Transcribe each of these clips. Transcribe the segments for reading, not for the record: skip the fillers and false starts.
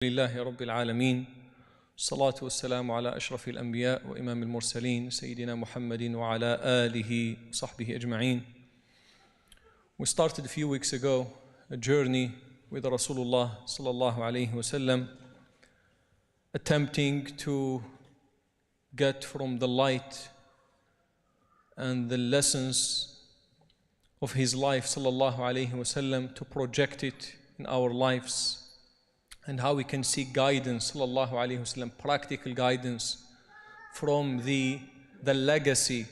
لله رب العالمين الصلاة والسلام على أشرف الأنبياء وإمام المرسلين سيدنا محمد وعلى آله وصحبه أجمعين. We started a few weeks ago a journey with Rasulullah sallallahu alayhi wasallam, attempting to get from the light and the lessons of his life sallallahu alayhi wasallam to project it in our lives, and how we can seek guidance, sallallahu alayhi wasallam, practical guidance from the legacy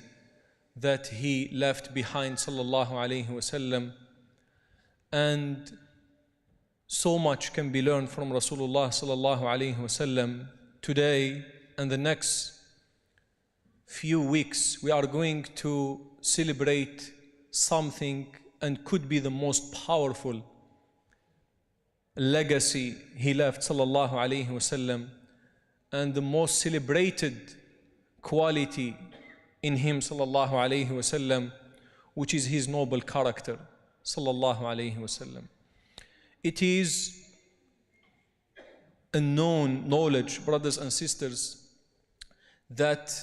that he left behind, sallallahu alayhi wasallam. And so much can be learned from Rasulullah sallallahu alayhi wasallam. Today and the next few weeks, we are going to celebrate something and could be the most powerful legacy he left, sallallahu alayhi wasallam, and the most celebrated quality in him, sallallahu alayhi wasallam, which is his noble character, sallallahu alayhi wasallam. It is a known knowledge, brothers and sisters, that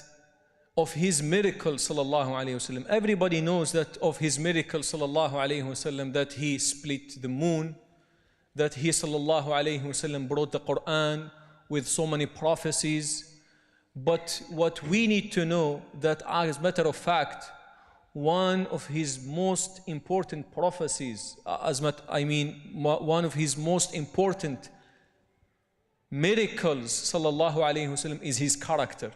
of his miracle, sallallahu alayhi wasallam, everybody knows that of his miracle, sallallahu alayhi wasallam, that he split the moon, that he sallallahu alayhi wasallam brought the Quran with so many prophecies. But what we need to know, that as a matter of fact, one of his most important prophecies, one of his most important miracles, sallallahu alayhi wasallam, is his character,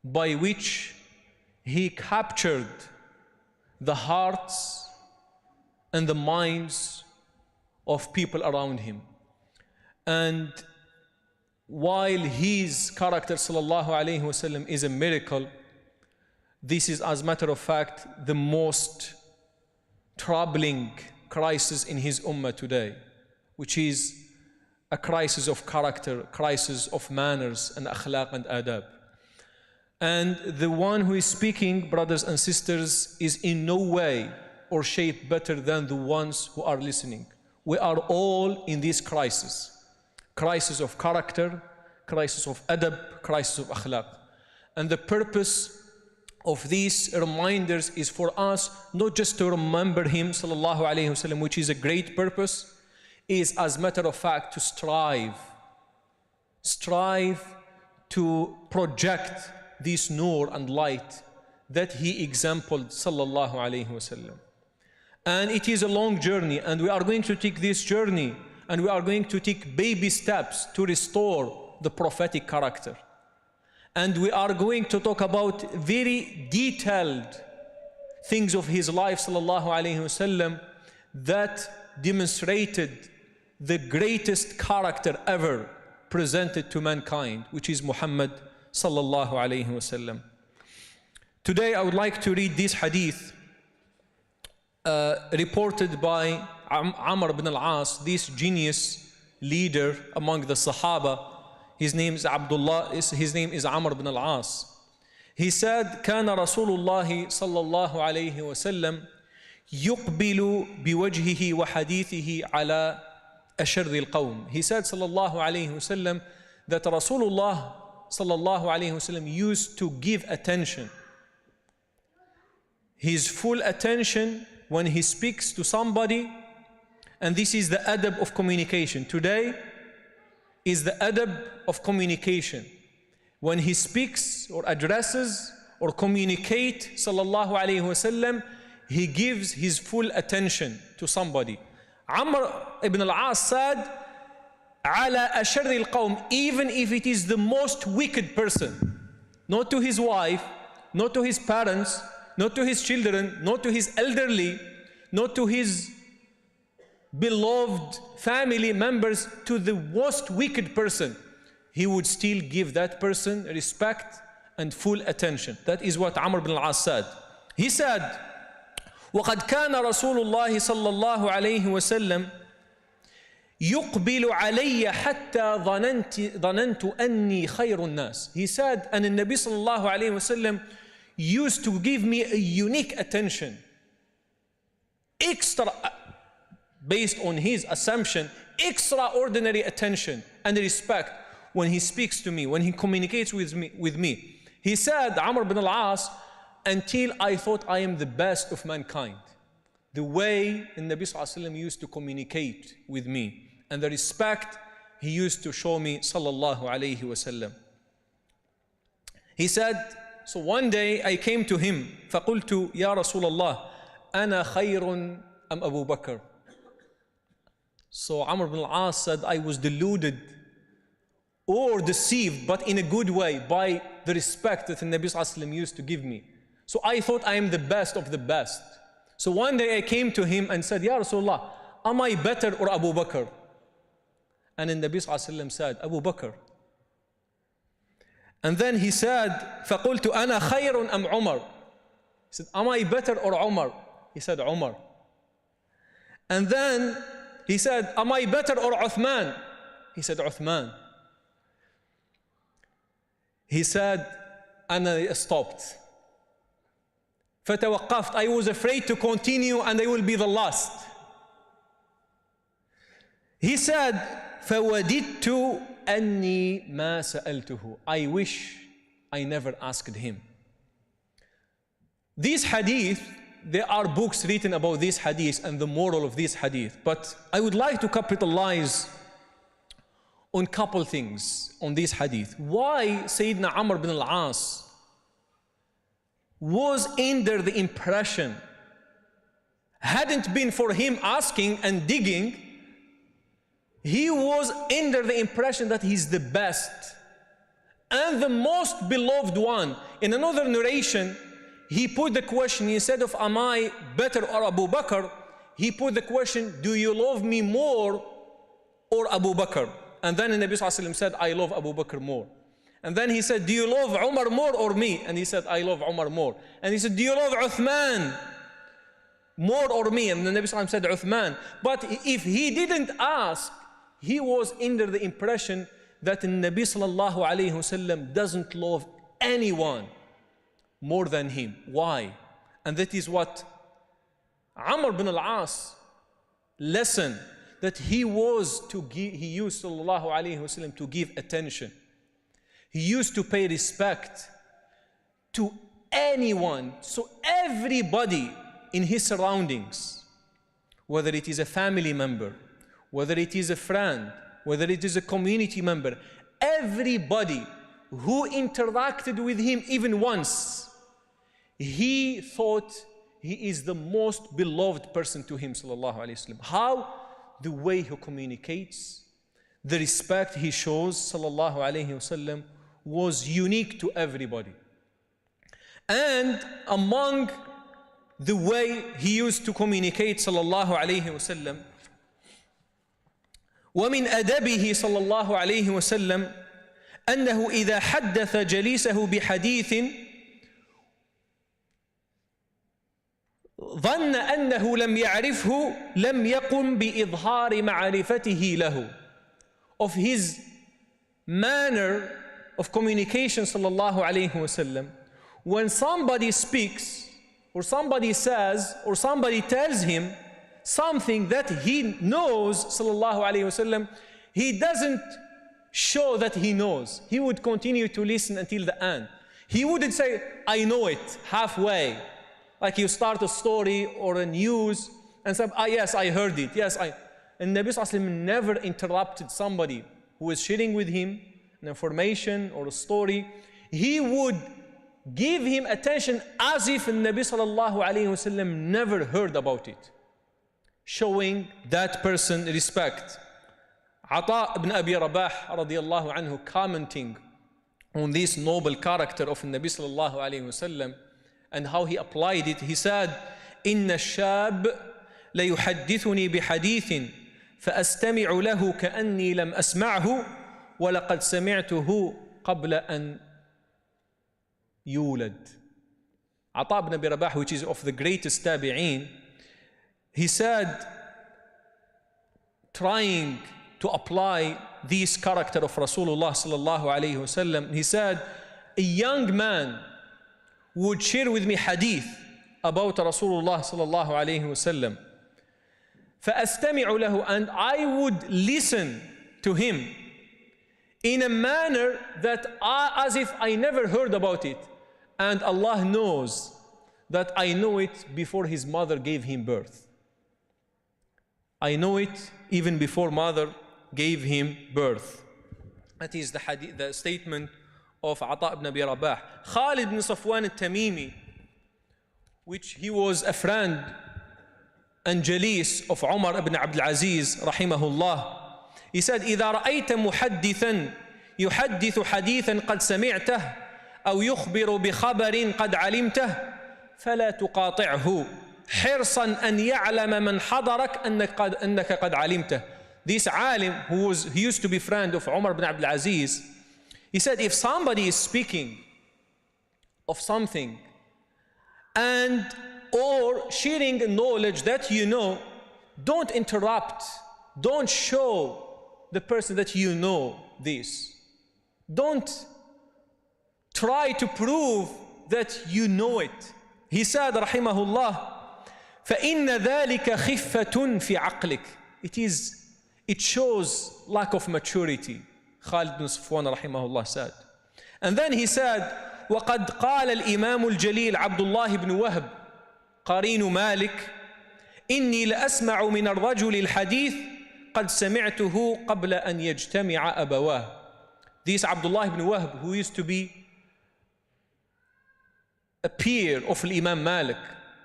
by which he captured the hearts and the minds of people around him. And while his character, sallallahu alayhi wasallam, is a miracle, this is, as a matter of fact, the most troubling crisis in his ummah today, which is a crisis of character, crisis of manners and akhlaq and adab. And the one who is speaking, brothers and sisters, is in no way or shape better than the ones who are listening. We are all in this crisis of character, crisis of adab, crisis of akhlaq. And the purpose of these reminders is for us not just to remember him, sallallahu alayhi wasallam, which is a great purpose, is, as a matter of fact, to strive to project this nur and light that he exemplified, sallallahu alayhi wasallam. And it is a long journey, and we are going to take this journey, and we are going to take baby steps to restore the prophetic character. And we are going to talk about very detailed things of his life, sallallahu alayhi wasallam, that demonstrated the greatest character ever presented to mankind, which is Muhammad sallallahu alayhi wasallam. Today I would like to read this hadith reported by Amr ibn al-As, this genius leader among the Sahaba. His name is Amr ibn al-As. He said, كان رسول الله صلى الله عليه وسلم يقبل بوجهه وحديثه على أشر القوم. He said, صلى الله عليه وسلم, that Rasulullah صلى الله عليه وسلم used to give attention, his full attention, when he speaks to somebody. And this is the adab of communication. Today is the adab of communication. When he speaks or addresses or communicates, sallallahu alayhi wasallam, he gives his full attention to somebody. Amr ibn al-As said, ala ashar al-qawm, even if it is the most wicked person, not to his wife, not to his parents, not to his children, not to his elderly, not to his beloved family members, to the most wicked person, he would still give that person respect and full attention. That is what Amr ibn al-As said. He said, وَقَدْ كَانَ رَسُولُ اللَّهِ صَلَّى اللَّهُ عَلَيْهِ وَسَلَّمْ يُقْبِلُ عَلَيَّ حَتَّى ظَنَنْتُ أَنِّي خَيْرُ النَّاسِ. He said, and the Nabi sallallahu alayhi wasallam used to give me a unique attention, extra, based on his assumption, extraordinary attention, and respect when he speaks to me, when he communicates with me. He said, Amr ibn al-As, until I thought I am the best of mankind. The way the Nabi sallallahu alayhi wa sallam used to communicate with me and the respect he used to show me sallallahu alayhi wa sallam. He said, so one day I came to him, فَقُلْتُ يَا رَسُولَ اللَّهِ أَنَا خَيْرٌ أَمْ أَبُو بَكْرٍ. So Amr ibn al-As said, I was deluded or deceived, but in a good way, by the respect that the Nabi sallallahu alayhi wa sallam used to give me. So I thought I am the best of the best. So one day I came to him and said, Ya Rasulullah, am I better or Abu Bakr? And the Nabi sallallahu alayhi wa sallam said, Abu Bakr. And then he said, فَقُلْتُ أَنَا خَيْرٌ أَمْ عُمَرٌ. He said, am I better or Umar? He said, Umar. And then he said, am I better or Uthman? He said, Uthman. He said, and I stopped. فَتَوَقَّفْت. I was afraid to continue and I will be the last. He said, فَوَدِدْتُ أَنِّي مَا سَأَلْتُهُ. I wish I never asked him. These hadith, there are books written about these hadith and the moral of these hadith. But I would like to capitalize on a couple things on this hadith. Why Sayyidina Amr ibn al-As was under the impression, hadn't been for him asking and digging, he was under the impression that he's the best and the most beloved one. In another narration, he put the question, instead of am I better or Abu Bakr, he put the question, do you love me more or Abu Bakr? And then the Nabi sallallahu alayhi wa sallam said, I love Abu Bakr more. And then he said, do you love Umar more or me? And he said, I love Umar more. And he said, do you love Uthman more or me? And the Nabi sallallahu alayhi wa sallam said, Uthman. But if he didn't ask, he was under the impression that the Nabi sallallahu alayhi wa sallam doesn't love anyone more than him. Why? And that is what Amr ibn al-As lesson that he used sallallahu alayhi wa sallam to give attention. He used to pay respect to anyone. So everybody in his surroundings, whether it is a family member, whether it is a friend, whether it is a community member, everybody who interacted with him even once, he thought he is the most beloved person to him, sallallahu alayhi wa sallam. How? The way he communicates, the respect he shows, sallallahu alayhi wa sallam, was unique to everybody. And among the way he used to communicate, sallallahu alayhi wa sallam, ومن أدبه صلى الله عليه وسلم أنه إذا حدث جليسه بحديث ظن أنه لم يعرفه لم يقم بإظهار معرفته له. Of his manner of communication صلى الله عليه وسلم, when somebody speaks or somebody says or somebody tells him something that he knows, sallallahu alayhi wasallam, he doesn't show that he knows. He would continue to listen until the end. He wouldn't say, I know it, halfway. Like you start a story or a news and say, yes, I heard it, yes, I. And Nabi sallallahu alayhi wasallam never interrupted somebody who was sharing with him an information or a story. He would give him attention as if Nabi sallallahu alayhi wasallam never heard about it, showing that person respect. Ata ibn Abi Rabah radiyallahu anhu, commenting on this noble character of Nabi sallallahu alayhi wasallam and how he applied it, he said, إن الشاب ليحدثني بحديث فأستمع له كأني لم أسمعه ولقد سمعته قبل أن يولد. Ata ibn Abi Rabah, which is of the greatest tabi'een, he said, trying to apply this character of Rasulullah sallallahu alayhi wasallam, he said, a young man would share with me hadith about Rasulullah sallallahu alayhi wasallam. فأستمع له, and I would listen to him in a manner that as if I never heard about it. And Allah knows that I know it before his mother gave him birth. I know it even before mother gave him birth. That is the statement of Ata ibn Abi Rabah. Khalid ibn Safwan al-Tamimi, which he was a friend and jalis of Umar ibn Abdul Aziz rahimahullah. He said, إذا رأيت محدثا يحدث حديثا قد سمعته أو يخبر بخبر قد علمته فلا تقاطعه حرصا أن يعلم من حضرك أنك قد علمته. This alim he used to be friend of Umar ibn Abdul Aziz, he said, if somebody is speaking of something and or sharing knowledge that you know, don't interrupt, don't show the person that you know this. Don't try to prove that you know it. He said, rahimahullah, فَإِنَّ ذَلِكَ خِفَّةٌ فِي عَقْلِكَ. It shows lack of maturity. Khalid ibn Safwan rahimahullah said. And then he said, وَقَدْ قَالَ الْإِمَامُ الْجَلِيلُ عَبْدُ اللَّهِ بْنُ وَهْبٍ قَرِينُ مَالِكٍ إِنِّي لَأَسْمَعُ مِنَ الرَّجُلِ الْحَدِيثِ قَدْ سَمِعْتُهُ قَبْلَ أَنْ يَجْتَمِعَ أَبَوَاهُ. This Abdullah ibn Wahb, who used to be a peer of Imam Malik,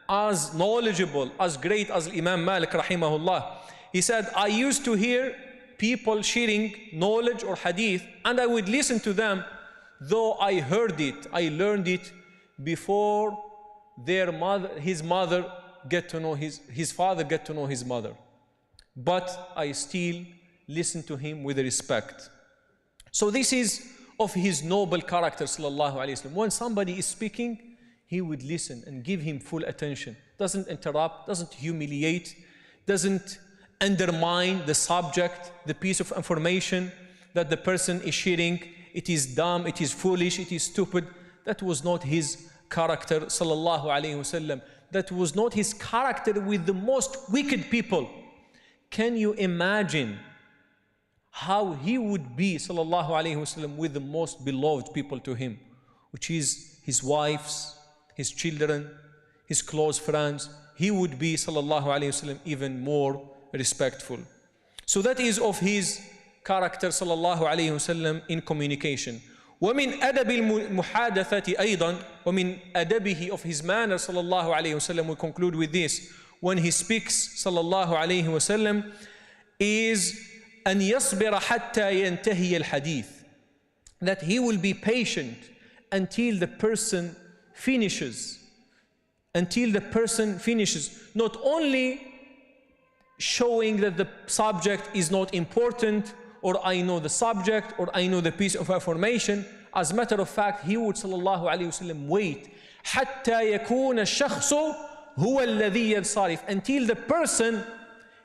as knowledgeable, as great as Imam Malik rahimahullah, he said, I used to hear people sharing knowledge or hadith, and I would listen to them, though I heard it, I learned it before his mother get to know his father get to know his mother. But I still listen to him with respect. So this is of his noble character, sallallahu alaihi wasallam. When somebody is speaking, he would listen and give him full attention. Doesn't interrupt, doesn't humiliate, doesn't undermine the subject, the piece of information that the person is sharing. It is dumb, it is foolish, it is stupid. That was not his character, sallallahu alaihi wasallam. That was not his character with the most wicked people. Can you imagine how he would be, sallallahu alaihi wasallam, with the most beloved people to him, which is his wives, his children, his close friends? He would be, sallallahu alaihi wasallam, even more respectful. So that is of his character, sallallahu alaihi wasallam, in communication. ومن أدب المحادثة أيضا ومن أدبه, of his manner, sallallahu alaihi wasallam, we conclude with this, when he speaks, sallallahu alaihi wasallam, is أن يصبر حتى ينتهي الحديث. That he will be patient until the person finishes. Until the person finishes. Not only showing that the subject is not important, or I know the subject, or I know the piece of information. As a matter of fact, he would, sallallahu alayhi wasallam, wait حتى يكون الشخص هو الذي ينصرف, until the person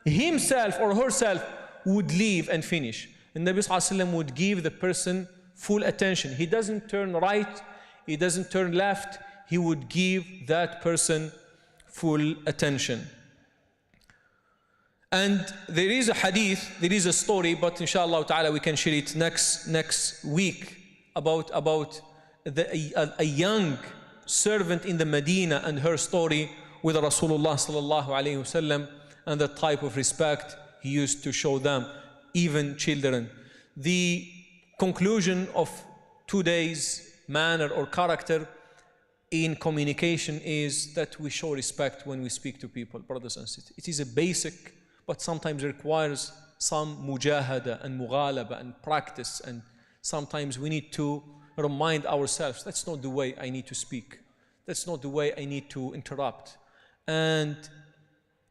himself or herself would leave and finish. And Nabi sallallahu alayhi wasallam would give the person full attention. He doesn't turn right, he doesn't turn left, he would give that person full attention. And there is a hadith, there is a story, but inshallah ta'ala we can share it next week, about a young servant in the Medina and her story with Rasulullah sallallahu alayhi wasallam, and the type of respect he used to show them, even children. The conclusion of today's manner or character in communication is that we show respect when we speak to people, brothers and sisters. It is a basic, but sometimes requires some mujahada and mughalaba and practice, and sometimes we need to remind ourselves, that's not the way I need to speak, that's not the way I need to interrupt. And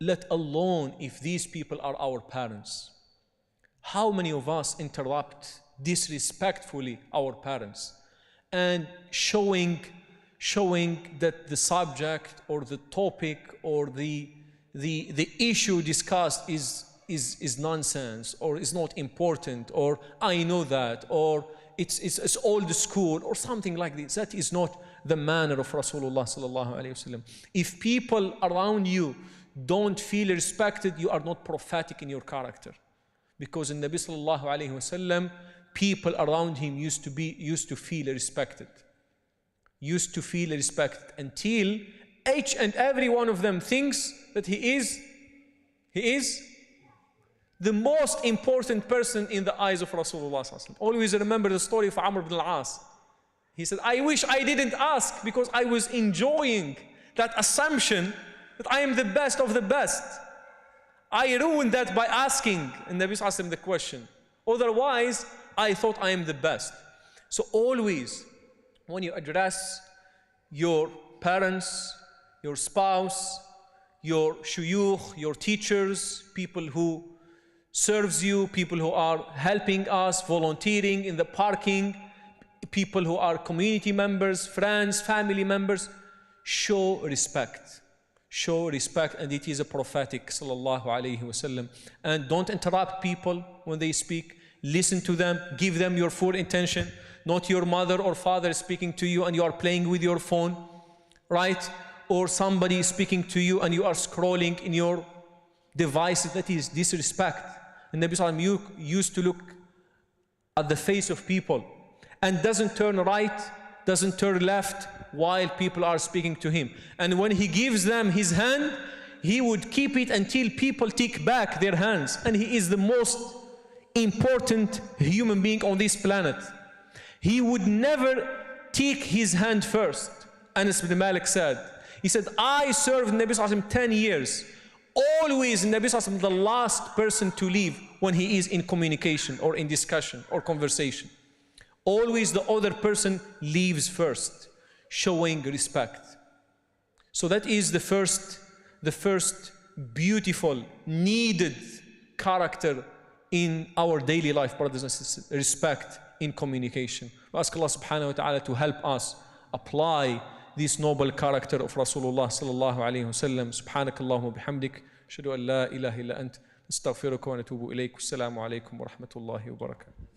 let alone if these people are our parents. How many of us interrupt disrespectfully our parents, and showing that the subject or the topic or the issue discussed is nonsense, or is not important, or I know that, or it's old school, or something like this. That is not the manner of Rasulullah sallallahu alaihi wasallam. If people around you don't feel respected, you are not prophetic in your character, because the Nabi sallallahu alaihi wasallam people around him used to feel respected. Used to feel respected until each and every one of them thinks that he is the most important person in the eyes of Rasulullah. Always remember the story of Amr ibn al-As. He said, I wish I didn't ask because I was enjoying that assumption that I am the best of the best. I ruined that by asking Nabi Sallallahu Alaihi Wasallam the question. Otherwise, I thought I am the best. So always, when you address your parents, your spouse, your shuyukh, your teachers, people who serves you, people who are helping us, volunteering in the parking, people who are community members, friends, family members, show respect. Show respect, and it is a prophetic, sallallahu alayhi wasallam. And don't interrupt people when they speak. Listen to them, give them your full attention. Not your mother or father speaking to you and you are playing with your phone, right? Or somebody speaking to you and you are scrolling in your devices. That is disrespect. And Nabi Sallallahu Alaihi Wasallam used to look at the face of people and doesn't turn right, doesn't turn left while people are speaking to him. And when he gives them his hand, he would keep it until people take back their hands. And he is the most important human being on this planet. He would never take his hand first. Anas ibn Malik said, he said, I served Nabi Sallallahu Alaihi Wasallam 10 years. Always Nabi Sallallahu Alaihi Wasallam the last person to leave when he is in communication or in discussion or conversation. Always the other person leaves first, showing respect. So that is the first beautiful, needed character in our daily life, brothers and sisters, respect in communication. We ask Allah subhanahu wa ta'ala to help us apply this noble character of Rasulullah sallallahu alayhi wa sallam. Subhanakallahumma bihamdik, ashhadu an la ilaha illa ant, nastaghfiruka wa natubu ilayk. Assalamu alaykum wa rahmatullahi wa barakatuh.